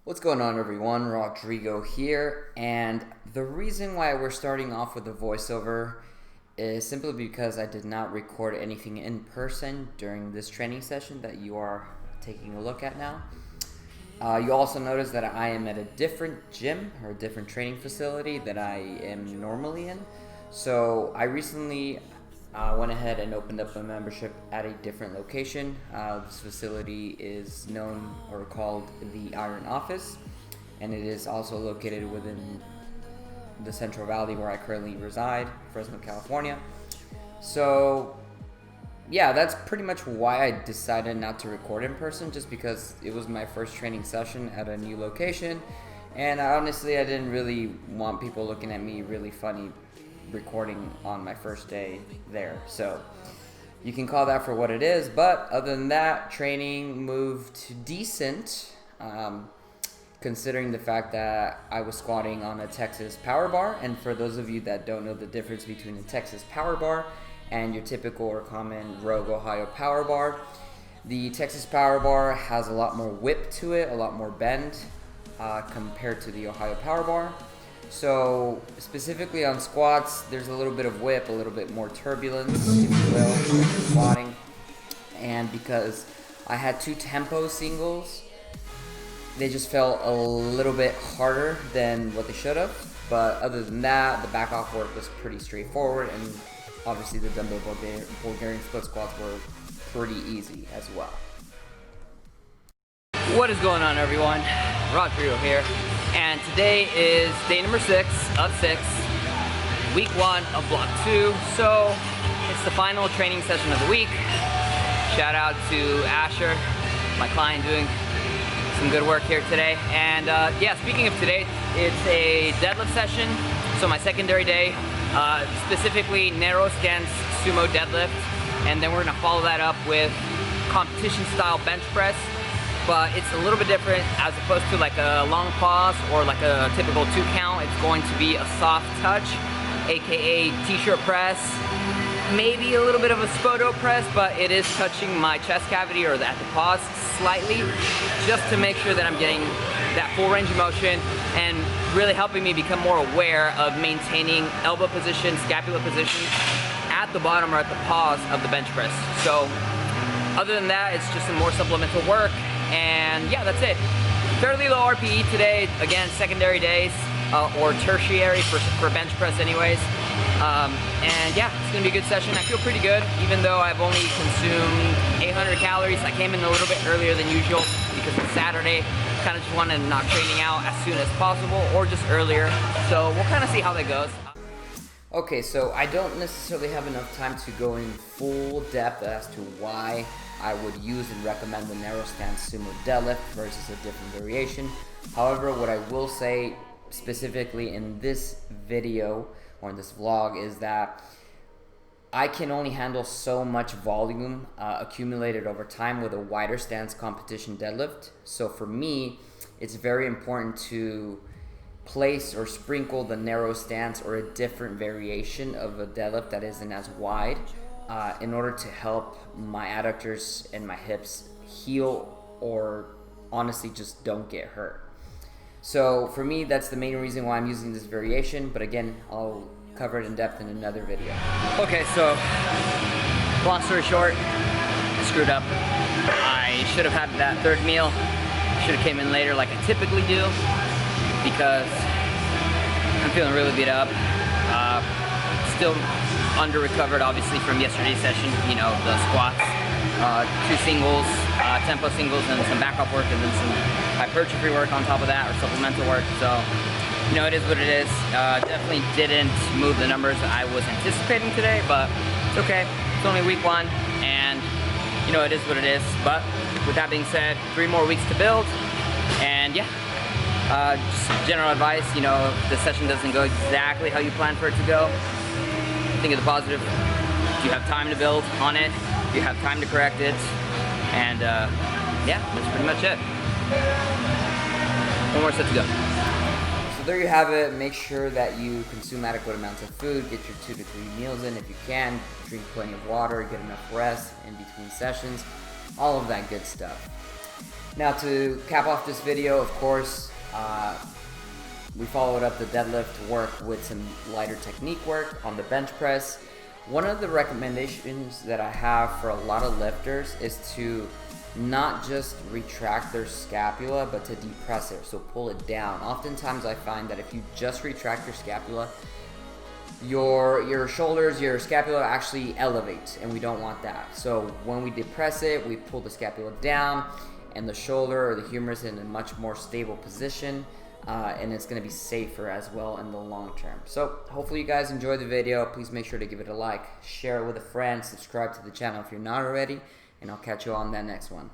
What's going on, everyone? Rodrigo here, and the reason why we're starting off with a voiceover is simply because I did not record anything in person during this training session that you are taking a look at now. You also notice that I am at a different gym or a different training facility that I am normally in. So I recently went ahead and opened up a membership at a different location. This facility is known or called the Iron Office, and it is also located within the Central Valley where I currently reside, Fresno, California. So yeah, that's pretty much why I decided not to record in person, just because it was my first training session at a new location, and honestly I didn't really want people looking at me really funny recording on my first day there. So you can call that for what it is, but other than that, training moved decent, considering the fact that I was squatting on a Texas power bar. And for those of you that don't know the difference between a Texas power bar and your typical or common Rogue Ohio power bar, the Texas power bar has a lot more whip to it, a lot more bend compared to the Ohio power bar. So specifically on squats, there's a little bit of whip, a little bit more turbulence, if you will, when you're squatting. And because I had two tempo singles, they just felt a little bit harder than what they should have. But other than that, the back off work was pretty straightforward, and obviously the dumbbell Bulgarian split squats were pretty easy as well. What is going on, everyone? Rodrigo here, and today is day number 6 of 6, week 1 of block 2. So it's the final training session of the week. Shout out to Asher, my client, doing some good work here today. And yeah, speaking of today, it's a deadlift session. So my secondary day, specifically narrow stance sumo deadlift, and then we're gonna follow that up with competition style bench press. But it's a little bit different as opposed to like a long pause or like a typical 2 count. It's going to be a soft touch, aka t-shirt press, maybe a little bit of a spoto press, but it is touching my chest cavity or at the pause slightly, just to make sure that I'm getting that full range of motion and really helping me become more aware of maintaining elbow position, scapula position at the bottom or at the pause of the bench press. So other than that, it's just some more supplemental work. And yeah, that's it. Fairly low RPE today. Again, secondary days or tertiary for bench press anyways. And yeah, it's gonna be a good session. I feel pretty good, even though I've only consumed 800 calories. I came in a little bit earlier than usual because it's Saturday. Kind of just wanted to knock training out as soon as possible or just earlier. So we'll kind of see how that goes. Okay, so I don't necessarily have enough time to go in full depth as to why I would use and recommend the narrow stance sumo deadlift versus a different variation. However, what I will say specifically in this video or in this vlog is that I can only handle so much volume accumulated over time with a wider stance competition deadlift. So for me, it's very important to place or sprinkle the narrow stance or a different variation of a deadlift that isn't as wide in order to help my adductors and my hips heal or honestly just don't get hurt. So for me, that's the main reason why I'm using this variation, but again, I'll cover it in depth in another video. Okay, so long story short, I screwed up. I should have had that third meal. Should have came in later like I typically do, because I'm feeling really beat up. Still under recovered obviously from yesterday's session, you know, the squats, 2 singles, tempo singles, and some back off work, and then some hypertrophy work on top of that, or supplemental work. So, you know, it is what it is. Definitely didn't move the numbers I was anticipating today, but it's okay. It's only week 1, and you know, it is what it is. But with that being said, 3 more weeks to build, and yeah. Just general advice, you know, if the session doesn't go exactly how you plan for it to go, think of the positive. You have time to build on it, you have time to correct it, and yeah, that's pretty much it. 1 more set to go. So there you have it. Make sure that you consume adequate amounts of food, get your 2 to 3 meals in if you can, drink plenty of water, get enough rest in between sessions, all of that good stuff. Now to cap off this video, of course, we followed up the deadlift work with some lighter technique work on the bench press. One of the recommendations that I have for a lot of lifters is to not just retract their scapula, but to depress it, so pull it down. Oftentimes I find that if you just retract your scapula, your shoulders, your scapula actually elevates, and we don't want that. So when we depress it, we pull the scapula down, and the shoulder or the humerus in a much more stable position, and it's going to be safer as well in the long term. So hopefully you guys enjoyed the video. Please make sure to give it a like, share it with a friend, subscribe to the channel if you're not already, and I'll catch you on that next one.